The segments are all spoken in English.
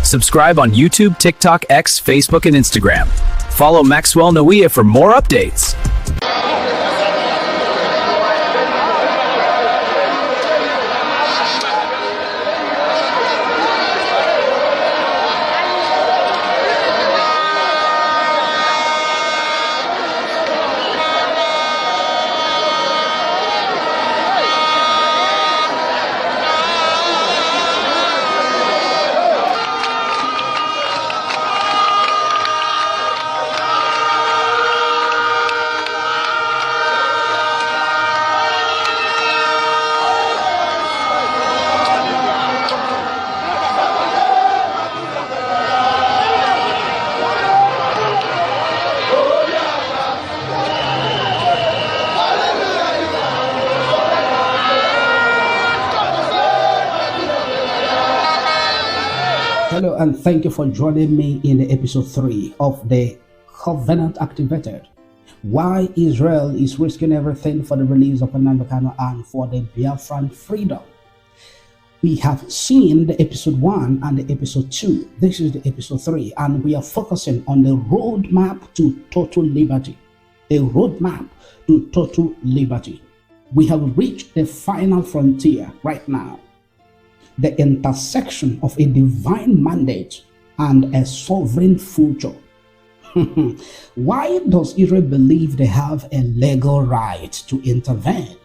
Subscribe on YouTube, TikTok, X, Facebook, and Instagram. Follow Maxwell Nnawuihe for more updates. Hello, and thank you for joining me in the episode 3 of the Covenant Activated. Why Israel is risking everything for the release of Nnamdi Kanu and for the Biafran freedom. We have seen the episode 1 and the episode 2. This is the episode 3, and we are focusing on the roadmap to total liberty. A roadmap to total liberty. We have reached the final frontier right now. The intersection of a divine mandate and a sovereign future. Why does Israel believe they have a legal right to intervene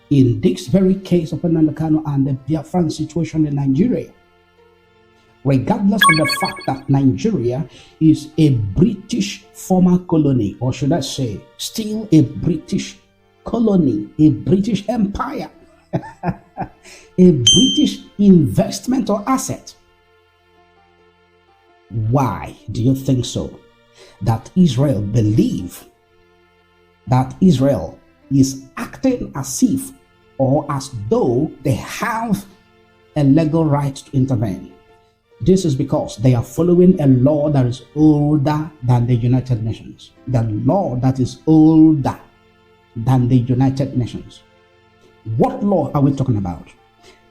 in this very case of Nnamdi Kanu and the Biafran situation in Nigeria? Regardless of the fact that Nigeria is a British former colony, or should I say, still a British colony, a British empire. A British investment or asset. Why do you think so? That Israel believe that Israel is acting as if or as though they have a legal right to intervene. This is because they are following a law that is older than the United Nations. The law that is older than the United Nations. What law are we talking about?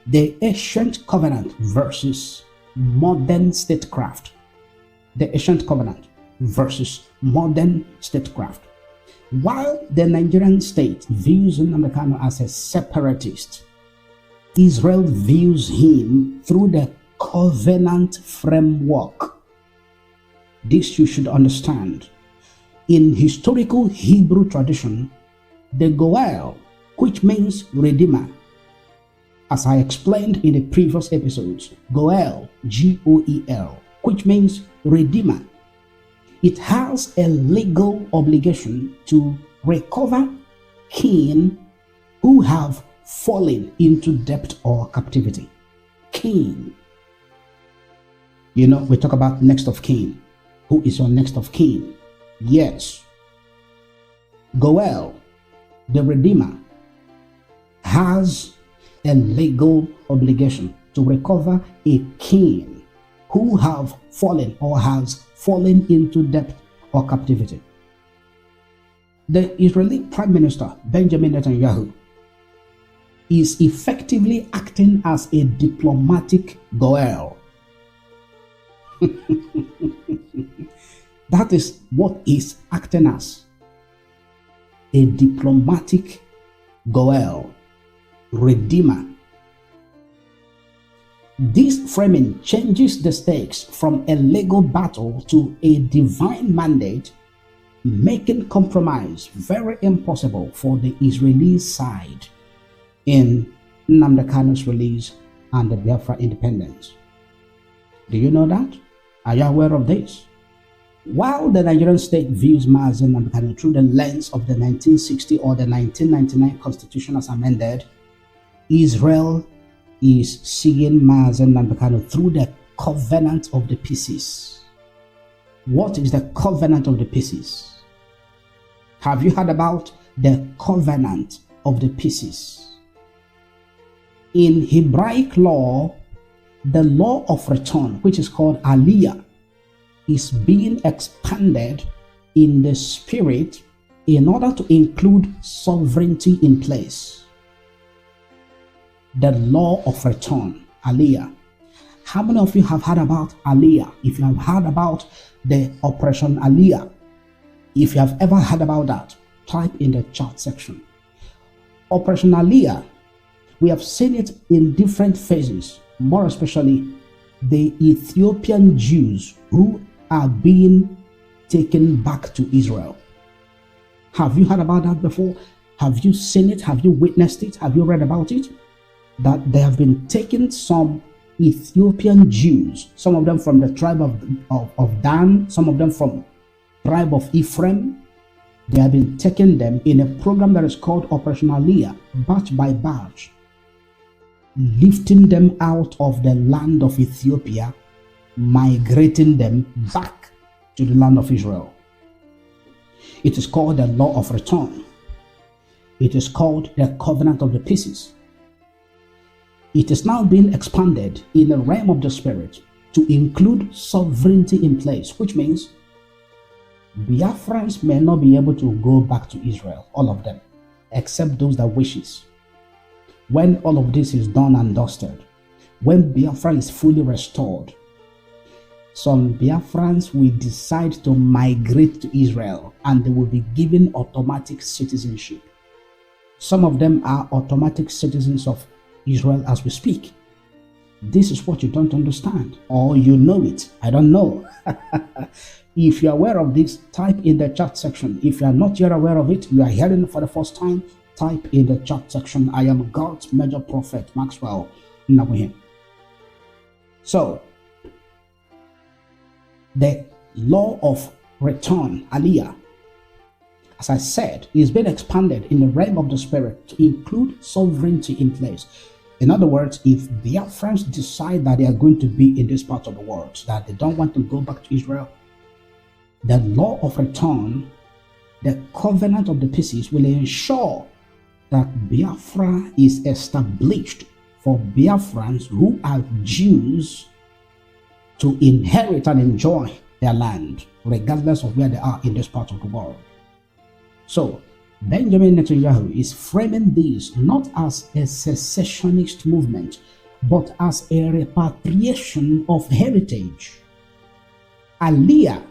The ancient covenant versus modern statecraft. The ancient covenant versus modern statecraft. While the Nigerian state views Nnamdi Kanu as a separatist, Israel views him through the covenant framework. This you should understand. In historical Hebrew tradition, the Goel, which means Redeemer. As I explained in the previous episodes, Goel, G-O-E-L, which means Redeemer. It has a legal obligation to recover kin who have fallen into debt or captivity. Kin. You know, we talk about next of kin. Who is your next of kin? Yes. Goel, the Redeemer, has a legal obligation to recover a kin who have fallen or has fallen into debt or captivity. The Israeli Prime Minister Benjamin Netanyahu is effectively acting as a diplomatic Goel. That is what he's acting as. A diplomatic Goel. Redeemer. This framing changes the stakes from a legal battle to a divine mandate, making compromise very impossible for the Israeli side in Nnamdi Kanu's release and the Biafra independence. Do you know that? Are you aware of this? While the Nigerian state views Mazi Nnamdi Kanu through the lens of the 1960 or the 1999 Constitution as amended, Israel is seeing Mazi Nnamdi Kanu through the covenant of the pieces. What is the covenant of the pieces? Have you heard about the covenant of the pieces? In Hebraic law, the law of return, which is called Aliyah, is being expanded in the spirit in order to include sovereignty in place. The law of return, Aliyah, How many of you have heard about Aliyah? If you have heard about the Operation Aliyah, if you have ever heard about that, type in the chat section. Operation Aliyah, we have seen it in different phases, more especially the Ethiopian Jews who are being taken back to Israel. Have you heard about that before? Have you seen it? Have you witnessed it? Have you read about it? That they have been taking some Ethiopian Jews, some of them from the tribe of Dan, some of them from tribe of Ephraim. They have been taking them in a program that is called Operation Aliyah, batch by batch, lifting them out of the land of Ethiopia, migrating them back to the land of Israel. It is called the law of return. It is called the covenant of the pieces. It is now being expanded in the realm of the spirit to include sovereignty in place, which means Biafrans may not be able to go back to Israel, all of them, except those that wishes. When all of this is done and dusted, when Biafra is fully restored, some Biafrans will decide to migrate to Israel and they will be given automatic citizenship. Some of them are automatic citizens of Israel as we speak. This is what you don't understand, or you know it. I don't know. If you're aware of this, type in the chat section. If you are not yet aware of it, you are hearing it for the first time, type in the chat section. I am God's major prophet, Maxwell Nnawuihe. So, the law of return, Aliyah, as I said, is being expanded in the realm of the spirit to include sovereignty in place. In other words, if Biafrans decide that they are going to be in this part of the world, that they don't want to go back to Israel, the law of return, the covenant of the pieces, will ensure that Biafra is established for Biafrans who are Jews to inherit and enjoy their land, regardless of where they are in this part of the world. So, Benjamin Netanyahu is framing this not as a secessionist movement, but as a repatriation of heritage. Aliyah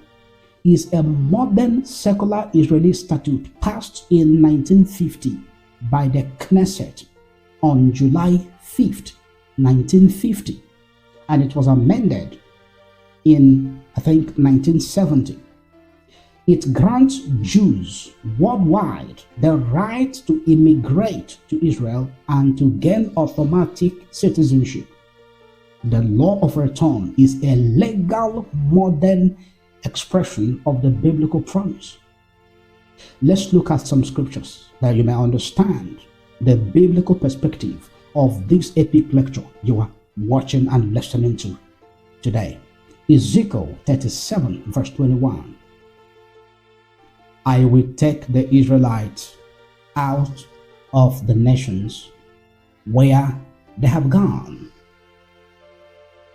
is a modern secular Israeli statute passed in 1950 by the Knesset on July 5th, 1950, and it was amended in, I think, 1970. It grants Jews worldwide the right to immigrate to Israel and to gain automatic citizenship. The law of return is a legal modern expression of the biblical promise. Let's look at some scriptures that you may understand the biblical perspective of this epic lecture you are watching and listening to today. Ezekiel 37 verse 21. I will take the Israelites out of the nations where they have gone.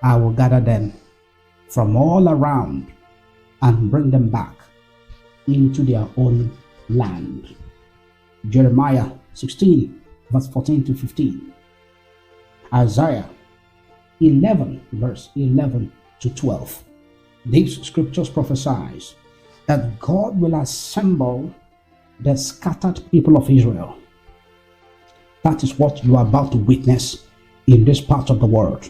I will gather them from all around and bring them back into their own land. Jeremiah 16 verse 14 to 15. Isaiah 11 verse 11 to 12. These scriptures prophesies that God will assemble the scattered people of Israel. That is what you are about to witness in this part of the world.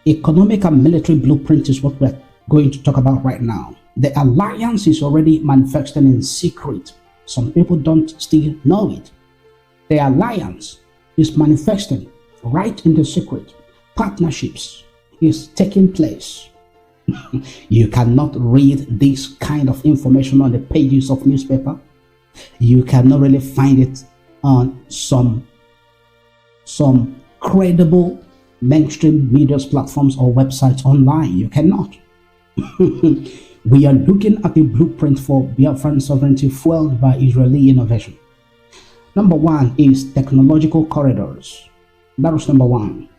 Economic and military blueprint is what we're going to talk about right now. The alliance is already manifesting in secret. Some people don't still know it. The alliance is manifesting right in the secret. Partnerships is taking place. You cannot read this kind of information on the pages of newspaper. You cannot really find it on some credible mainstream media platforms or websites online. You cannot. We are looking at a blueprint for Biafran sovereignty fueled by Israeli innovation. Number one is technological corridors. That was number one.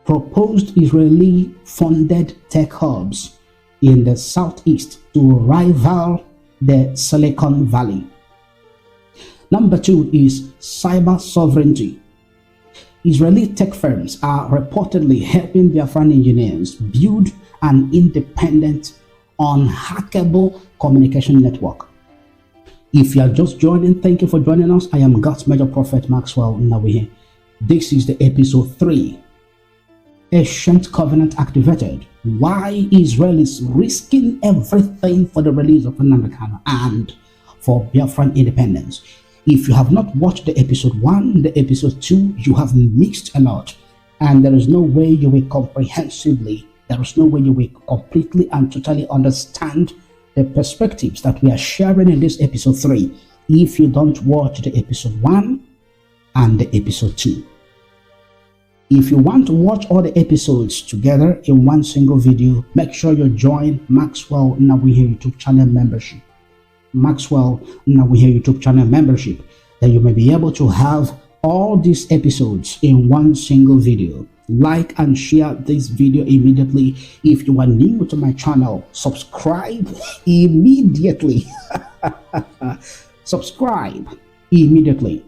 Proposed Israeli-funded tech hubs in the southeast to rival the Silicon Valley. Number two is cyber sovereignty. Israeli tech firms are reportedly helping Biafran engineers build an independent, unhackable communication network. If you are just joining, thank you for joining us. I am God's major prophet, Maxwell Nnawuihe. This is the episode 3. Ancient covenant activated. Why Israel is risking everything for the release of Nnamdi Kanu and for Biafran independence. If you have not watched the episode 1, the episode 2, you have missed a lot. And there is no way you will comprehensively, there is no way you will completely and totally understand the perspectives that we are sharing in this episode 3 if you don't watch the episode 1 and the episode 2. If you want to watch all the episodes together in one single video, make sure you join Maxwell Nnawuihe YouTube channel membership. Maxwell Nnawuihe YouTube channel membership. Then you may be able to have all these episodes in one single video. Like and share this video immediately. If you are new to my channel, subscribe immediately. Subscribe immediately.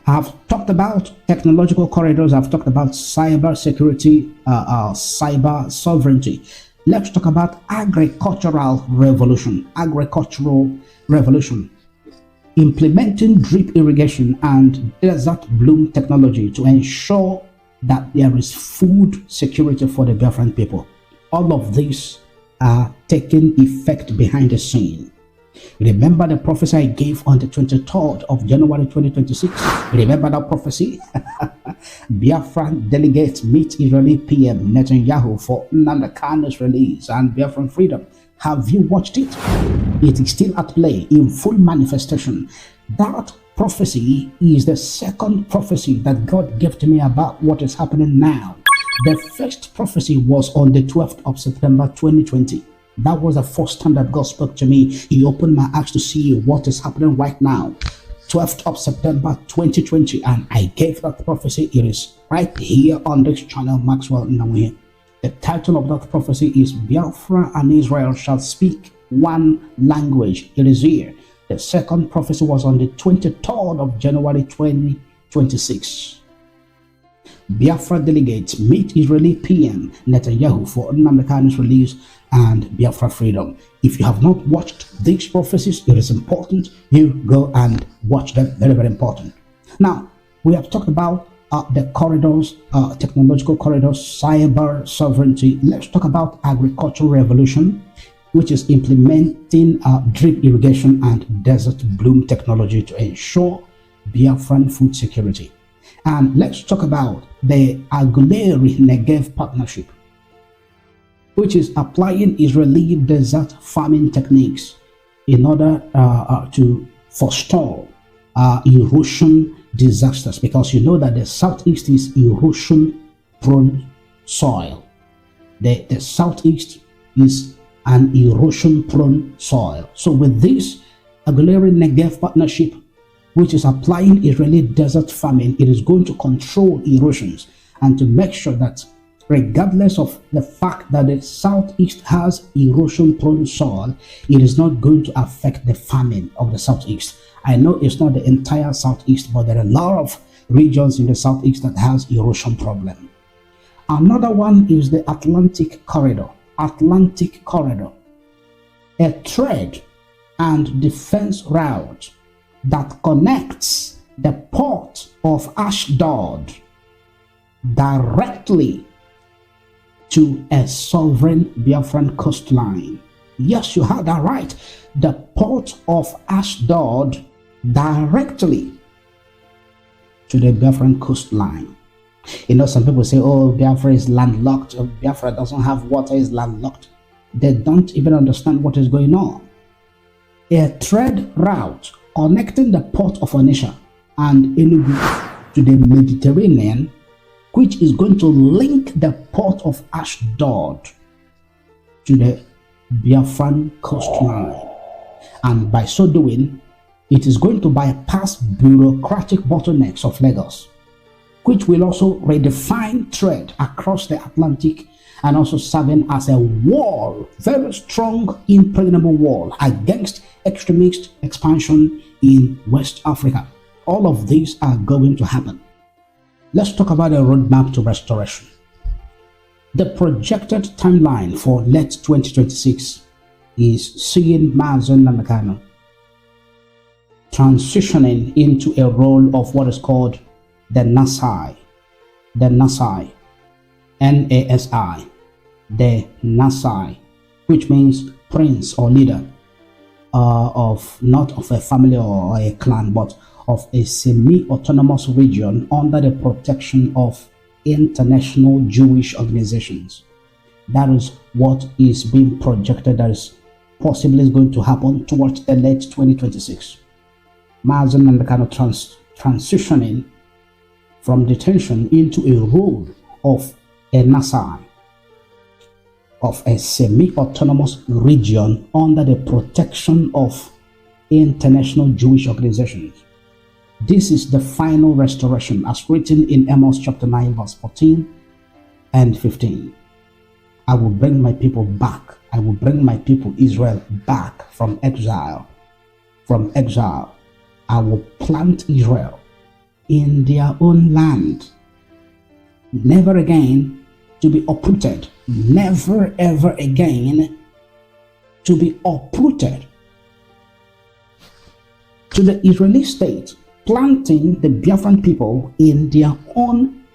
I've talked about technological corridors. I've talked about cyber security, cyber sovereignty. Let's talk about agricultural revolution. Implementing drip irrigation and desert bloom technology to ensure that there is food security for the Biafran people. All of these are taking effect behind the scene. Remember the prophecy I gave on the 23rd of January 2026? Remember that prophecy? Biafran delegates meet Israeli PM Netanyahu for Nnamdi Kanu's release and Biafran freedom. Have you watched it? It is still at play in full manifestation. That prophecy is the second prophecy that God gave to me about what is happening now. The first prophecy was on the 12th of September 2020. That was the first time that God spoke to me. He opened my eyes to see what is happening right now. 12th of September 2020, and I gave that prophecy. It is right here on this channel, Maxwell Nnawuihe. The title of that prophecy is Biafra and Israel shall speak one language. It is here. The second prophecy was on the 23rd of January 2026. Biafra delegates meet Israeli PM Netanyahu for Nnamdi Kanu's release and Biafra freedom. If you have not watched these prophecies, it is important you go and watch them. Very, very important. Now, we have talked about the corridors, technological corridors, cyber sovereignty. Let's talk about agricultural revolution, which is implementing drip irrigation and desert bloom technology to ensure Biafran food security. And let's talk about the Aguleri Negev partnership, which is applying Israeli desert farming techniques in order to forestall erosion disasters, because you know that the southeast is erosion prone soil. The southeast is an erosion prone soil. So with this Aguleri Negev partnership, which is applying Israeli desert farming, it is going to control erosions and to make sure that regardless of the fact that the southeast has erosion prone soil, it is not going to affect the farming of the southeast. I know it's not the entire southeast, but there are a lot of regions in the southeast that has erosion problem. Another one is the Atlantic corridor. Atlantic corridor, a trade and defense route that connects the port of Ashdod directly to a sovereign Biafran coastline. Yes, you heard that right. The port of Ashdod directly to the Biafran coastline. You know, some people say, oh, Biafra is landlocked. Biafra doesn't have water, is landlocked. They don't even understand what is going on. A trade route connecting the port of Onitsha and Enugu to the Mediterranean, which is going to link the port of Ashdod to the Biafran coastline. And by so doing, it is going to bypass bureaucratic bottlenecks of Lagos, which will also redefine trade across the Atlantic and also serving as a wall, very strong, impregnable wall against extremist expansion in West Africa. All of these are going to happen. Let's talk about a roadmap to restoration. The projected timeline for late 2026 is seeing Nnamdi Kanu transitioning into a role of what is called the Nasai, N-A-S-I, the Nasai, which means prince or leader of not of a family or a clan, but of a semi-autonomous region under the protection of international Jewish organizations. That is what is being projected that is possibly going to happen towards the late 2026. Nnamdi Kanu transitioning from detention into a role of a Nasai, of a semi-autonomous region under the protection of international Jewish organizations. This is the final restoration as written in Amos chapter 9 verse 14 and 15. I will bring my people back. I will bring my people Israel back from exile. From exile. I will plant Israel in their own land. Never again to be uprooted. Never ever again to be uprooted. To the Israeli state, planting the Biafran people in their own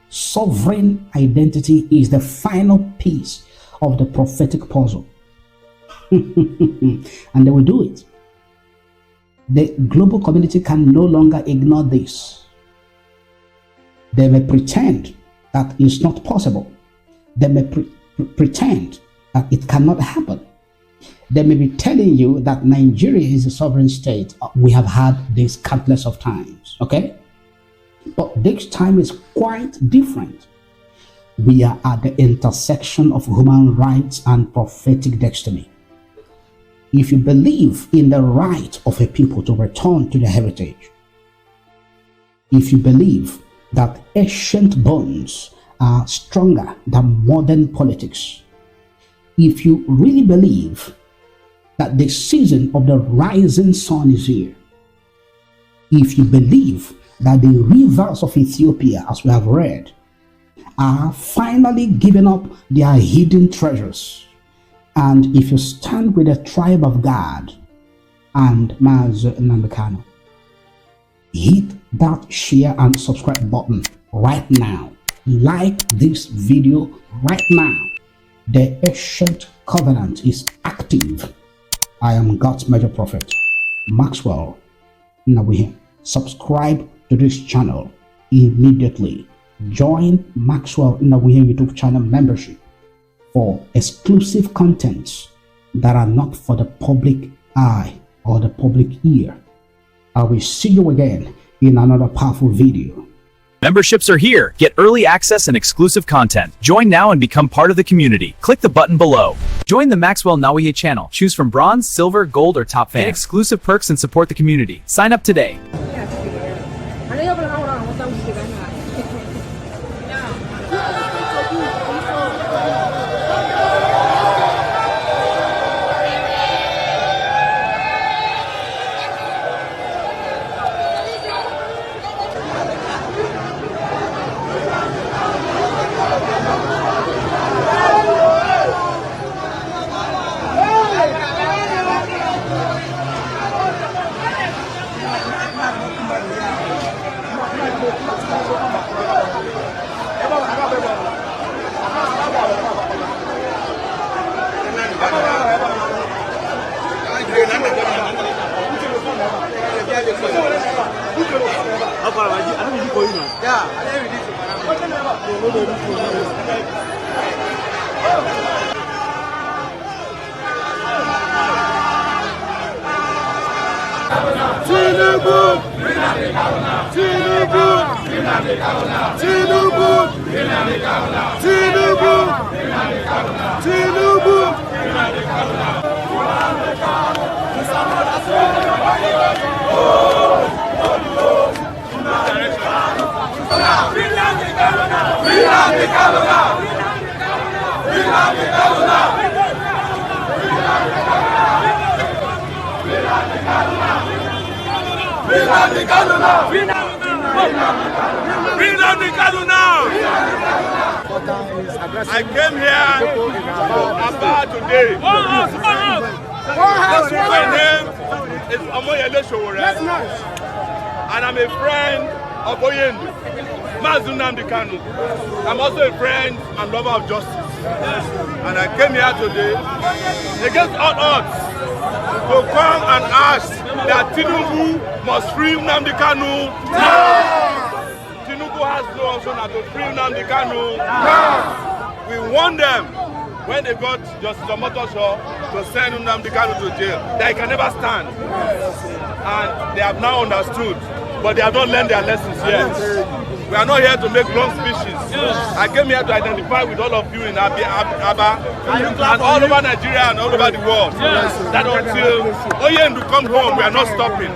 sovereign identity is the final piece of the prophetic puzzle. And they will do it. The global community can no longer ignore this. They may pretend that it's not possible. They may pretend that it cannot happen. They may be telling you that Nigeria is a sovereign state. We have had this countless of times, okay? But this time is quite different. We are at the intersection of human rights and prophetic destiny. If you believe in the right of a people to return to their heritage, if you believe that ancient bonds are stronger than modern politics, if you really believe that the season of the rising sun is here, if you believe that the rivers of Ethiopia, as we have read, are finally giving up their hidden treasures, and if you stand with the tribe of God and Nnamdi Kanu, hit that share and subscribe button right now. Like this video right now. The ancient covenant is active. I am God's major prophet, Maxwell Nnawuihe. Subscribe to this channel immediately. Join Maxwell Nnawuihe YouTube channel membership for exclusive contents that are not for the public eye or the public ear. I will see you again in another powerful video. Memberships are here. Get early access and exclusive content. Join now and become part of the community. Click the button below. Join the Maxwell Nnawuihe channel. Choose from bronze, silver, gold, or top fan. Get exclusive perks and support the community. Sign up today. Nnamdi Kanu now! Free Nnamdi Kanu now! I came here to Aba today. My name is and I'm a friend of Oyendu, Nnamdi Kanu. I'm also a friend and lover of justice. And I came here today against all odds to come and ask that Tinubu must free Nnamdi Kanu now. Tinubu has no option to free Nnamdi Kanu now. We warned them when they got Justice Omotosho to send Nnamdi Kanu to jail that he can never stand. And they have now understood, but they have not learned their lessons yet. We are not here to make long speeches. I came here to identify with all of you in Aba and all over Nigeria and all over the world. That until Oyendu comes home, we are not stopping.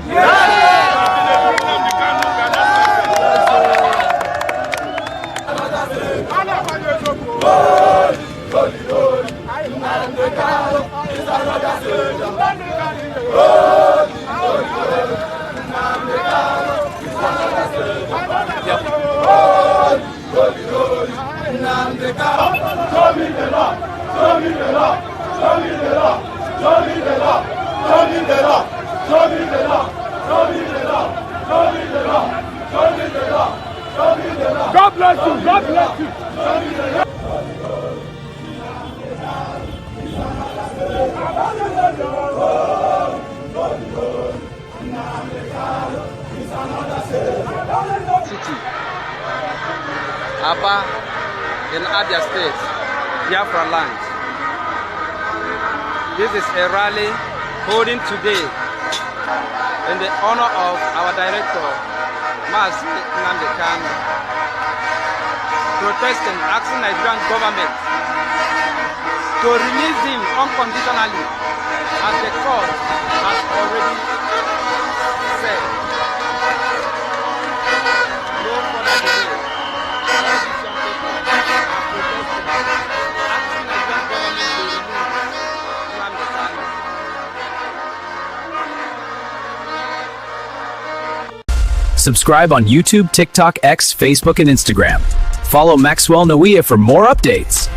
God bless you. God bless you. City, Aba in Abia State, Biafra land. This is a rally holding today in the honor of our director, Maxwell Nnawuihe, protesting, asking Nigerian government to release him unconditionally, as the court has already said. No further delay. All these young people are protesting, asking Nigerian government to release Nnamdi Kanu. Subscribe on YouTube, TikTok, X, Facebook, and Instagram. Follow Maxwell Nnawuihe for more updates.